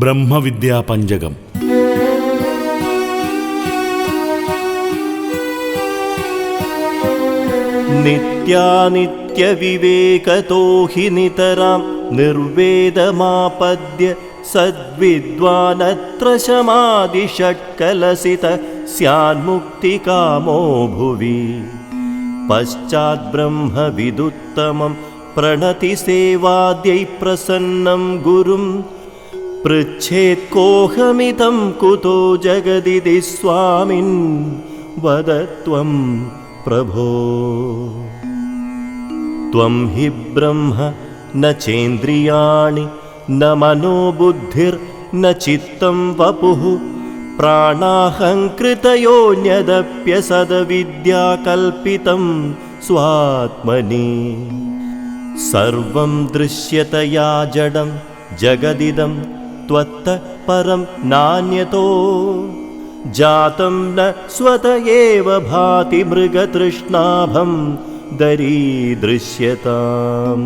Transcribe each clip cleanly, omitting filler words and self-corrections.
ബ്രഹ്മവിദ്യാപഞ്ചകം. നിത്യാനിത്യവിവേകതോ he നിതരാം നിർവേദമാപദ്യ സദ്വിദ്വാനത്ര ശമാദിഷട്കലസിത സ്യാന്മുക്തികാമോ Bhuvi. പശ്ചാദ്ബ്രഹ്മവിദുത്തമം Pranathi സേവാദ്യൈ പ്രസന്നം ഗുരും പൃച്ഛേത്കോഹമിതം കുതോ ജഗദിതി സ്വാമിൻ വദത്വം പ്രഭോ. ത്വം he ബ്രഹ്മ ന ചേന്ദ്രിയാണി ന മനോബുദ്ധിർന ചിത്തം വപുഃ പ്രാണാഹംകൃതയോന്യദപ്യസദവിദ്യാകൽപിതം സ്വാത്മനി. സർവം ദൃശ്യതയാ ജഡം ജഗദിദം ത്വത്ത പരം നാന്യതോ ജാതം ന സ്വത ഏവ ഭാതി മൃഗതൃഷ്ണാഭം ദരീദൃശ്യതാം.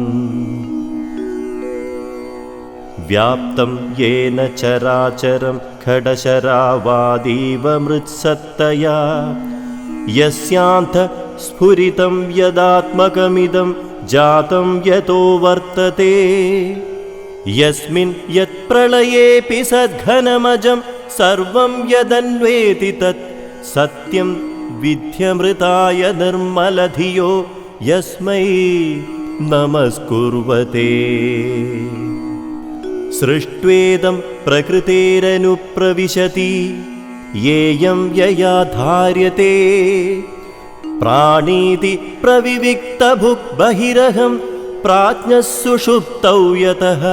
വ്യാപ്തം യേന ചരാചരം ഖഡശരാവാദീവ മൃത്സത്തയാ യസ്യാന്ത സ്ഫുരിതം യദാത്മകമിദം ജാതം യതോ വർത്തത്തെ. യസ്മിൻ യത് പ്രളയേപി സദ്ഘനമജം സർവം യദന്വേതി തത് സത്യം വിദ്യമൃതായ നിർമ്മലധിയോ യസ്മൈ നമസ്കുർവതേ. സൃഷ്ട്വേദം പ്രകൃതേരനുപ്രവിശതി യേയം യയാ ധാര്യത്തെ. പ്രാണീതി പ്രവിവിക്തഭുക് ബഹിരഹം പ്രാജ്ഞഃ സുഷുപ്തൗ യതഃ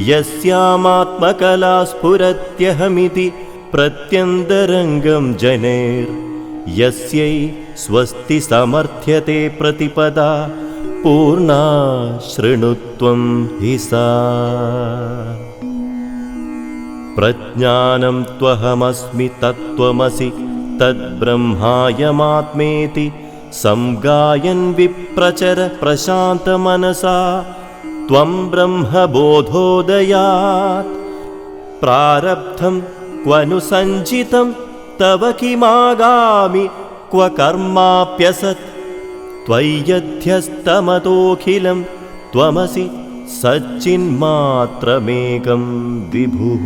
യസ്യാമാത്മകലാ സ്ഫുരത്യഹമിതി പ്രത്യന്തരംഗം ജനേർ യസ്യൈ സ്വസ്തി സമർത്ഥ്യത്തെ പ്രതിപദാ പൂർണ്ണാ ശൃണുത്വം ഹി സാ. പ്രജ്ഞാനം ത്വഹമസ്മി തത്വമസി തദ്ബ്രഹ്മായമാത്മേതി സംഗായൻ വിപ്രചര പ്രശാന്തമനസാ ത്വം ബ്രഹ്മബോധോദയാത്. പ്രാരബ്ധം ക്വനു സഞ്ചിതം തവ കിമാഗാമി ക്വ കർമാപ്യസത് ത്വയ്യധ്യസ്തമതോഖിലം ത്വമസി സച്ചിന്മാത്രമേകം വിഭുഃ.